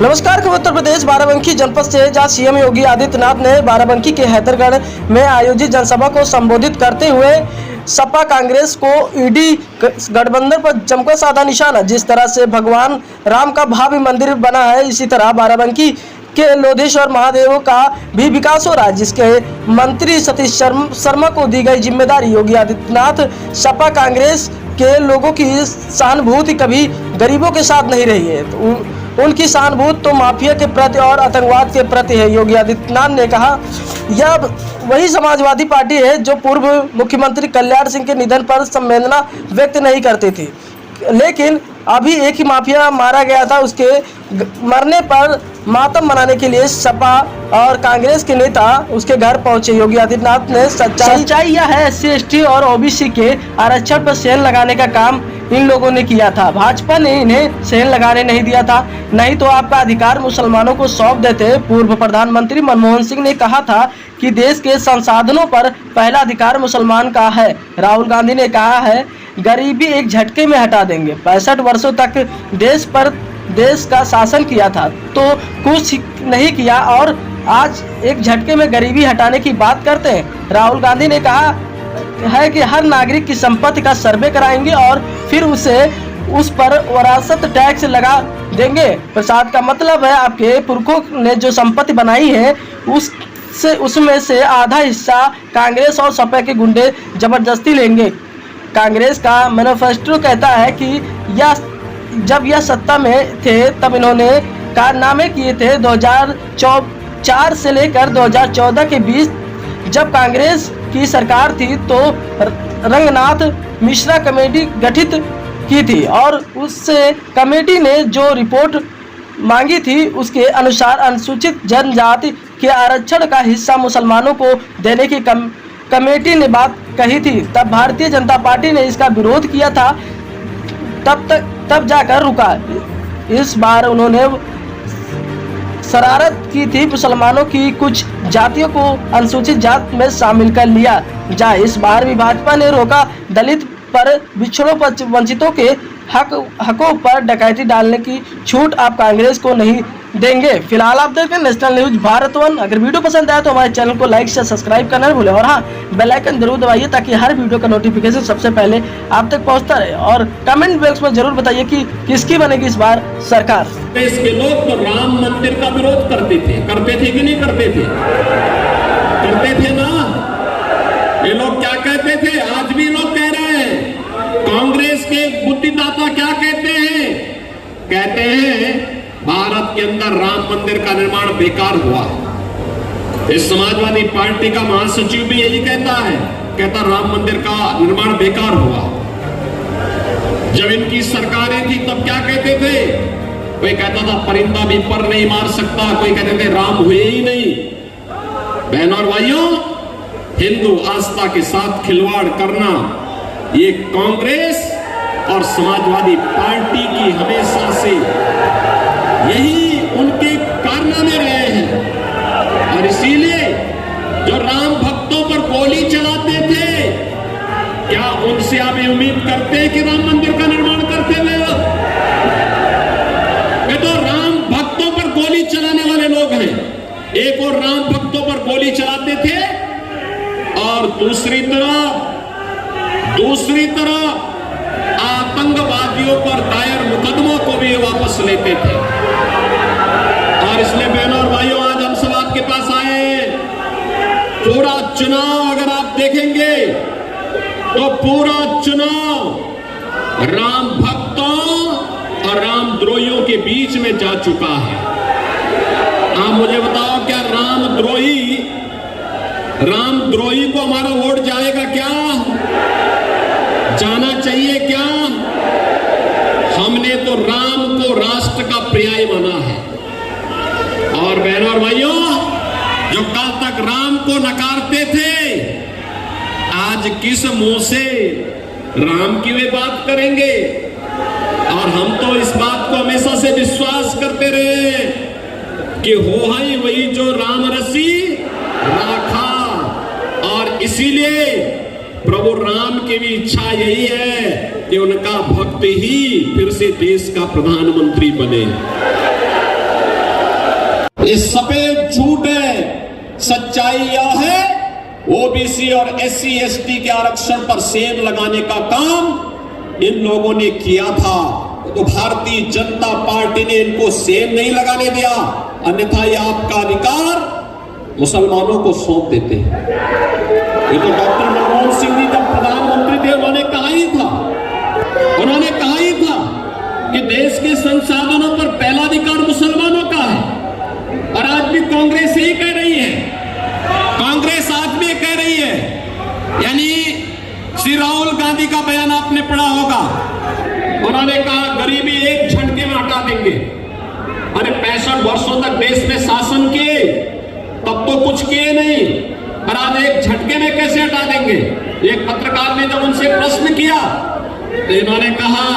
नमस्कार। उत्तर प्रदेश बाराबंकी जनपद से जहां सीएम योगी आदित्यनाथ ने बाराबंकी के हैदरगढ़ में आयोजित जनसभा को संबोधित करते हुए सपा कांग्रेस को ईडी गठबंधन पर जमकर साधा निशाना। जिस तरह से भगवान राम का भव्य मंदिर बना है, इसी तरह बाराबंकी के लोधेश्वर महादेव का भी विकास हो रहा है, जिसके मंत्री सतीश शर्मा को दी गई जिम्मेदारी। योगी आदित्यनाथ सपा कांग्रेस के लोगों की सहानुभूति कभी गरीबों के साथ नहीं रही है, तो उनकी सहानुभूति तो माफिया के प्रति और आतंकवाद के प्रति है। योगी आदित्यनाथ ने कहा, यह वही समाजवादी पार्टी है जो पूर्व मुख्यमंत्री कल्याण सिंह के निधन पर संवेदना व्यक्त नहीं करती थी, लेकिन अभी एक ही माफिया मारा गया था, उसके मरने पर मातम मनाने के लिए सपा और कांग्रेस के नेता उसके घर पहुंचे। योगी आदित्यनाथ ने सच्चाई यह है, SC/ST और OBC के आरक्षण पर सेल लगाने का काम इन लोगों ने किया था। भाजपा ने इन्हें सेल लगाने नहीं दिया था, नहीं तो आपका अधिकार मुसलमानों को सौंप देते। पूर्व प्रधानमंत्री मनमोहन सिंह ने कहा था कि देश के संसाधनों पर पहला अधिकार मुसलमान का है। राहुल गांधी ने कहा है गरीबी एक झटके में हटा देंगे। 65 वर्षों तक देश का शासन किया था तो कुछ नहीं किया और आज एक झटके में गरीबी हटाने की बात करते हैं। राहुल गांधी ने कहा है कि हर नागरिक की संपत्ति का सर्वे कराएंगे और फिर उस पर वरासत टैक्स लगा देंगे। प्रसाद का मतलब है आपके पुरखों ने जो संपत्ति बनाई है उसमें से आधा हिस्सा कांग्रेस और सपा के गुंडे जबरदस्ती लेंगे। कांग्रेस का मैनिफेस्टो कहता है कि जब यह सत्ता में थे तब इन्होंने कारनामे किए थे। 2004 से लेकर 2014 के बीच जब कांग्रेस की सरकार थी तो रंगनाथ मिश्रा कमेटी गठित की थी और उससे कमेटी ने जो रिपोर्ट मांगी थी उसके अनुसार अनुसूचित जनजाति के आरक्षण का हिस्सा मुसलमानों को देने की कमेटी ने बात कही थी। तब भारतीय जनता पार्टी ने इसका विरोध किया था, तब जाकर रुका। इस बार उन्होंने शरारत की थी, मुसलमानों की कुछ जातियों को अनुसूचित जात में शामिल कर लिया जाए। इस बार भी भाजपा ने रोका। दलित पर पिछड़ों पर वंचितों के हकों पर डकैती डालने की छूट आप कांग्रेस को नहीं देंगे। फिलहाल आप देख रहे हैं नेशनल न्यूज भारत वन। अगर वीडियो पसंद आया तो हमारे चैनल को लाइक से सब्सक्राइब करना न भूलें और हाँ, बेल आइकन जरूर दबाइए ताकि हर वीडियो का नोटिफिकेशन सबसे पहले आप तक पहुंचता रहे। और कमेंट बॉक्स में जरूर बताइए कि किसकी बनेगी इस बार सरकार। देश के लोग तो राम मंदिर का विरोध करते थे कि नहीं करते थे ना। ये लोग क्या कहते थे, आज भी लोग कह रहे हैं। कांग्रेस के बुद्धिदाता क्या कहते हैं भारत के अंदर राम मंदिर का निर्माण बेकार हुआ। इस समाजवादी पार्टी का महासचिव भी यही कहता राम मंदिर का निर्माण बेकार हुआ। जब इनकी सरकारें थी तब क्या कहते थे, कोई कहता था परिंदा भी पर नहीं मार सकता, कोई कहते थे राम हुए ही नहीं। बहनों और भाइयों, हिंदू आस्था के साथ खिलवाड़ करना ये कांग्रेस और समाजवादी पार्टी की हमेशा से यही उनके कारनामे रहे हैं। और इसीलिए जो राम भक्तों पर गोली चलाते थे, क्या उनसे आप ये उम्मीद करते हैं कि राम मंदिर का निर्माण करते हुए वे तो राम भक्तों पर गोली चलाने वाले लोग हैं। एक और राम भक्तों पर गोली चलाते थे और दूसरी तरफ आतंकवादियों पर दायर मुकदमों को भी वापस लेते थे। और इसलिए बहनों और भाइयों, आज हम सब आपके पास आए। पूरा चुनाव अगर आप देखेंगे तो पूरा चुनाव राम भक्तों और राम द्रोहियों के बीच में जा चुका है। आप मुझे बताओ, क्या राम द्रोही को हमारा वोट जाएगा क्या? जाना चाहिए क्या? हमने तो राम को राष्ट्र का पर्याय माना है। और बहनों और भाइयों, जो कल तक राम को नकारते थे, आज किस मुंह से राम की वे बात करेंगे? और हम तो इस बात को हमेशा से विश्वास करते रहे कि हो ही वही जो राम रसी राखा। और इसीलिए प्रभु राम की भी इच्छा यही है कि उनका भक्त ही फिर से देश का प्रधानमंत्री बने। ये सफेद झूठ है। सच्चाई यह है, ओबीसी और एससी एसटी के आरक्षण पर सेंध लगाने का काम इन लोगों ने किया था, तो भारतीय जनता पार्टी ने इनको सेंध नहीं लगाने दिया, अन्यथा ये आपका अधिकार मुसलमानों को सौंप देते। ये तो डॉक्टर मनमोहन सिंह जी जब प्रधानमंत्री थे उन्होंने कहा ही था कि देश के संसाधनों पर पहला अधिकार मुसलमानों का है। और आज भी कांग्रेस यही कह रही है, कांग्रेस आज भी कह रही है। यानी श्री राहुल गांधी का बयान आपने पढ़ा होगा, उन्होंने कहा गरीबी एक झटके में हटा देंगे। अरे 65 वर्षों तक देश में शासन किए, तब तो कुछ किए नहीं, और आज एक झटके में कैसे हटा देंगे। एक पत्रकार ने जब उनसे प्रश्न किया तो इन्होंने कहा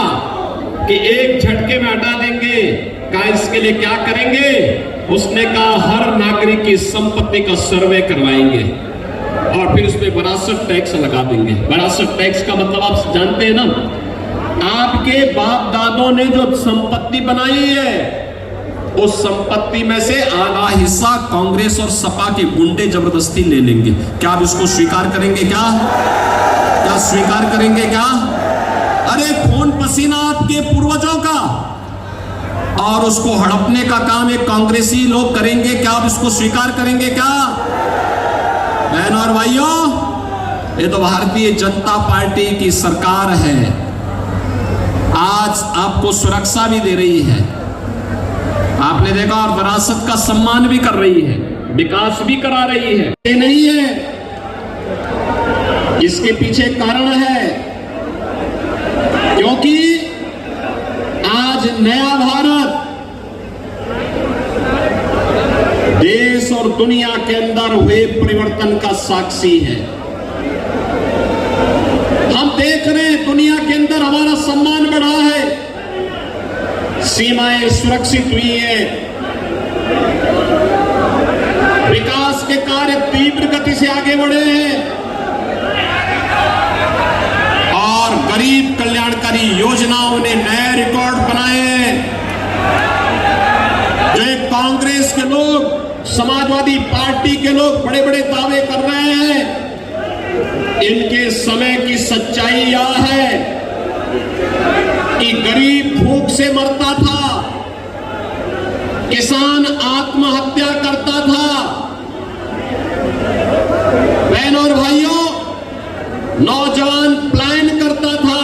कि एक झटके में हटा देंगे, कहा इसके लिए क्या करेंगे। उसने कहा हर नागरिक की संपत्ति का सर्वे करवाएंगे और फिर उसमें विरासत टैक्स लगा देंगे। विरासत टैक्स का मतलब आप जानते हैं ना, आपके बाप दादों ने जो संपत्ति बनाई है उस संपत्ति में से आधा हिस्सा कांग्रेस और सपा के गुंडे जबरदस्ती ले लेंगे। क्या आप इसको स्वीकार करेंगे? क्या स्वीकार करेंगे? क्या अरे खून पसीना आपके पूर्वजों का, और उसको हड़पने का काम एक कांग्रेसी लोग करेंगे। क्या आप इसको स्वीकार करेंगे? क्या बहनों और भाइयों, ये तो भारतीय जनता पार्टी की सरकार है, आज आपको सुरक्षा भी दे रही है, आपने देखा, और विरासत का सम्मान भी कर रही है, विकास भी करा रही है। ये नहीं है, इसके पीछे कारण है, क्योंकि आज नया भारत देश और दुनिया के अंदर हुए परिवर्तन का साक्षी है। हम देख रहे हैं दुनिया के अंदर हमारा सम्मान बढ़ा है, सीमाएं सुरक्षित हुई हैं, विकास के कार्य तीव्र गति से आगे बढ़े हैं, और गरीब कल्याणकारी योजनाओं ने नए रिकॉर्ड बनाए हैं। जो एक कांग्रेस के लोग, समाजवादी पार्टी के लोग बड़े बड़े दावे कर रहे हैं, इनके समय की सच्चाई यह है कि गरीब भूख से मरता था, किसान आत्महत्या करता था। बहनों और भाइयों, नौजवान पलायन करता था,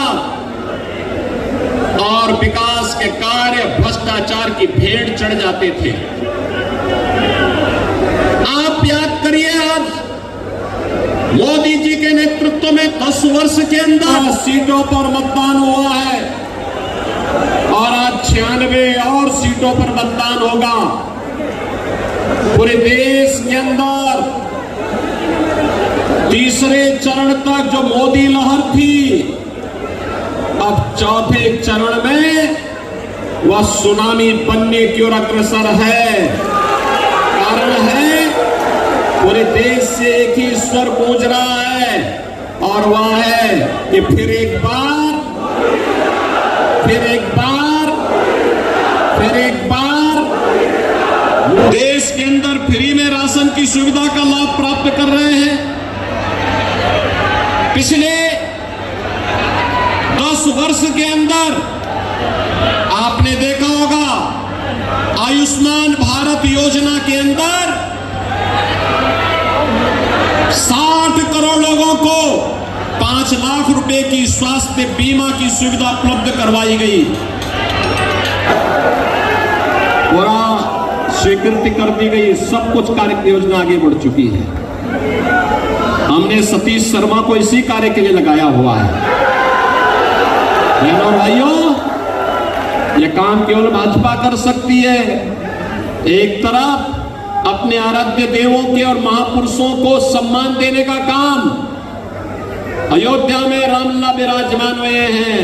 और विकास के कार्य भ्रष्टाचार की भेंट चढ़ जाते थे। आप याद करिए, आज मोदी जी के नेतृत्व में 10 वर्ष के अंदर सीटों पर मतदान हुआ है, और आज 96 और सीटों पर मतदान होगा। पूरे देश के अंदर तीसरे चरण तक जो मोदी लहर थी, अब चौथे चरण में वह सुनामी बनने की ओर अग्रसर है। कारण है, पूरे देश से एक ही स्वर गूंज रहा है, और वह है कि फिर एक बार देश के अंदर फ्री में राशन की सुविधा का लाभ प्राप्त कर रहे हैं। पिछले 10 वर्ष के अंदर आपने देखा होगा, आयुष्मान भारत योजना के अंदर 60 करोड़ लोगों को 5 लाख रुपए की स्वास्थ्य बीमा की सुविधा उपलब्ध करवाई गई, पूरा स्वीकृति कर दी गई, सब कुछ कार्य योजना आगे बढ़ चुकी है। हमने सतीश शर्मा को इसी कार्य के लिए लगाया हुआ है। बहनों भाइयों, यह काम केवल भाजपा कर सकती है। एक तरफ अपने आराध्य देवों के और महापुरुषों को सम्मान देने का काम, अयोध्या में रामलला विराजमान हुए हैं,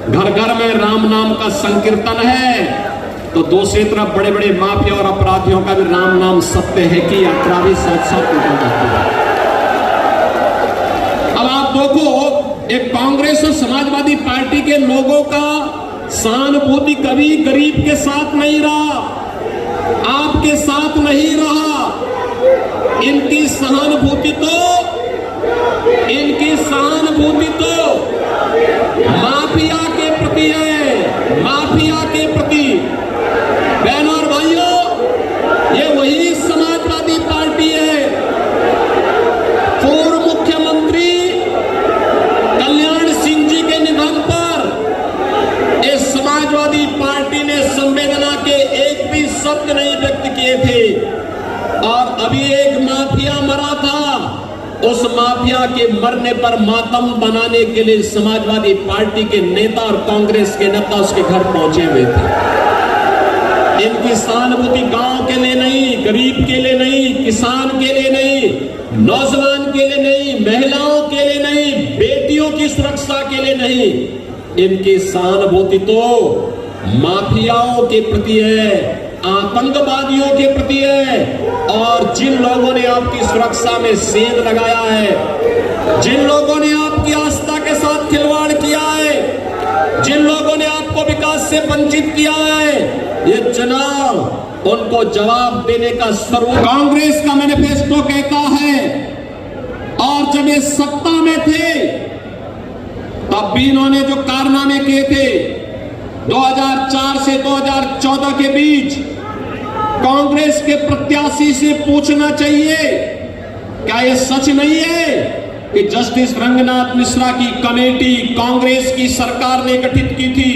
घर घर में राम नाम का संकीर्तन है, तो दूसरी तरफ बड़े बड़े माफिया और अपराधियों का भी राम नाम सत्य है की यात्रा भी साथ साथ निकल जाती है। अब आप देखो, एक कांग्रेस और समाजवादी पार्टी के लोगों का सहानुभूति कभी गरीब के साथ नहीं रहा। आप आपके साथ नहीं रहा। इनकी सहानुभूति तो माफिया के प्रति है, माफिया के प्रति। बहनों और भाइयों, ये वही समाजवादी पार्टी है। पूर्व मुख्यमंत्री कल्याण सिंह जी के निधन पर इस समाजवादी पार्टी ने संवेदना के एक भी शब्द नहीं व्यक्त किए थे। और अभी एक माफिया मरा था, उस माफिया के मरने पर मातम बनाने के लिए समाजवादी पार्टी के नेता और कांग्रेस के नेता उसके घर पहुंचे हुए थे। इनकी सहानुभूति गांव के लिए नहीं, गरीब के लिए नहीं, किसान के लिए नहीं, नौजवान के लिए नहीं, महिलाओं के लिए नहीं, बेटियों की सुरक्षा के लिए नहीं। इनकी सहानुभूति तो माफियाओं के प्रति है, आतंकवादियों के प्रति है। और जिन लोगों ने आपकी सुरक्षा में सेंध लगाया है, जिन लोगों ने आपकी आस्था के साथ खिलवाड़ किया है, जिन लोगों ने आपको विकास से वंचित किया है, ये चुनाव उनको जवाब देने का स्वरूप। कांग्रेस का मैनिफेस्टो कहता है, और जब ये सत्ता में थे तब भी इन्होंने जो कारनामे किए थे 2004 से 2014 के बीच, कांग्रेस के प्रत्याशी से पूछना चाहिए, क्या यह सच नहीं है कि जस्टिस रंगनाथ मिश्रा की कमेटी कांग्रेस की सरकार ने गठित की थी,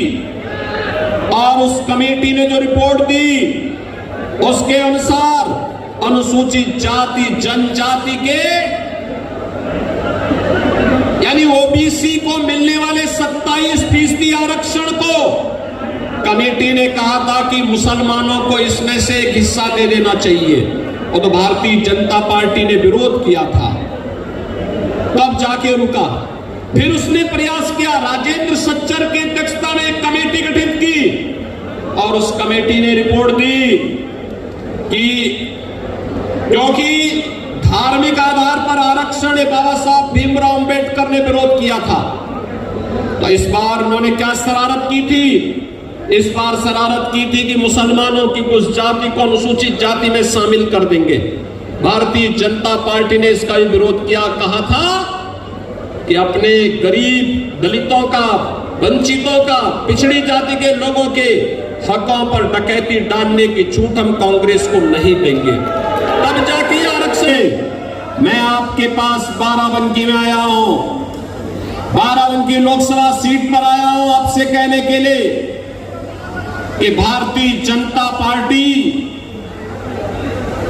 और उस कमेटी ने जो रिपोर्ट दी उसके अनुसार अनुसूचित जाति जनजाति के यानी ओबीसी को मिलने वाले 27% आरक्षण को कमेटी ने कहा था कि मुसलमानों को इसमें से एक हिस्सा दे देना चाहिए। और तो भारतीय जनता पार्टी ने विरोध किया था, तब जाके रुका। फिर उसने प्रयास किया, राजेंद्र सच्चर की अध्यक्षता में एक कमेटी गठित की, और उस कमेटी ने रिपोर्ट दी कि क्योंकि धार्मिक आधार पर आरक्षण बाबा साहब भीमराव अंबेडकर ने विरोध किया था, तो इस बार उन्होंने क्या शरारत की थी? इस बार शरारत की थी कि मुसलमानों की कुछ जाति को अनुसूचित जाति में शामिल कर देंगे। भारतीय जनता पार्टी ने इसका भी विरोध किया, कहा था कि अपने गरीब दलितों का, वंचितों का, पिछड़ी जाति के लोगों के हकों पर डकैती डालने की छूट हम कांग्रेस को नहीं देंगे। तब जाके आरक्षण। मैं आपके पास बाराबंकी में आया हूं, बाराबंकी लोकसभा सीट पर आया हूं आपसे कहने के लिए कि भारतीय जनता पार्टी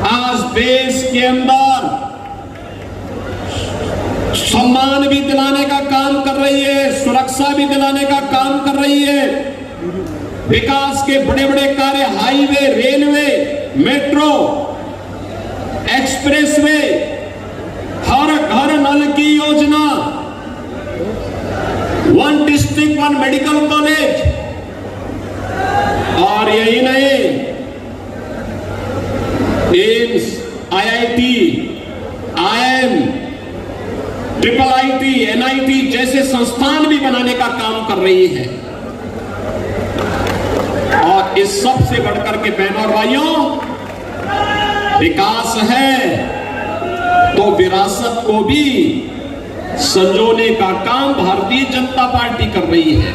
आज देश के अंदर सम्मान भी दिलाने का काम कर रही है, सुरक्षा भी दिलाने का काम कर रही है। विकास के बड़े बड़े कार्य, हाईवे, रेलवे, मेट्रो, एक्सप्रेसवे, हर घर नल की योजना, 1 डिस्ट्रिक्ट 1 मेडिकल कॉलेज, और यही नहीं, AIIMS, IIT, IIM, triple IT, NIT जैसे संस्थान भी बनाने का काम कर रही है। और इस सब से बढ़कर के बहनों और भाइयों, विकास है तो विरासत को भी संजोने का काम भारतीय जनता पार्टी कर रही है।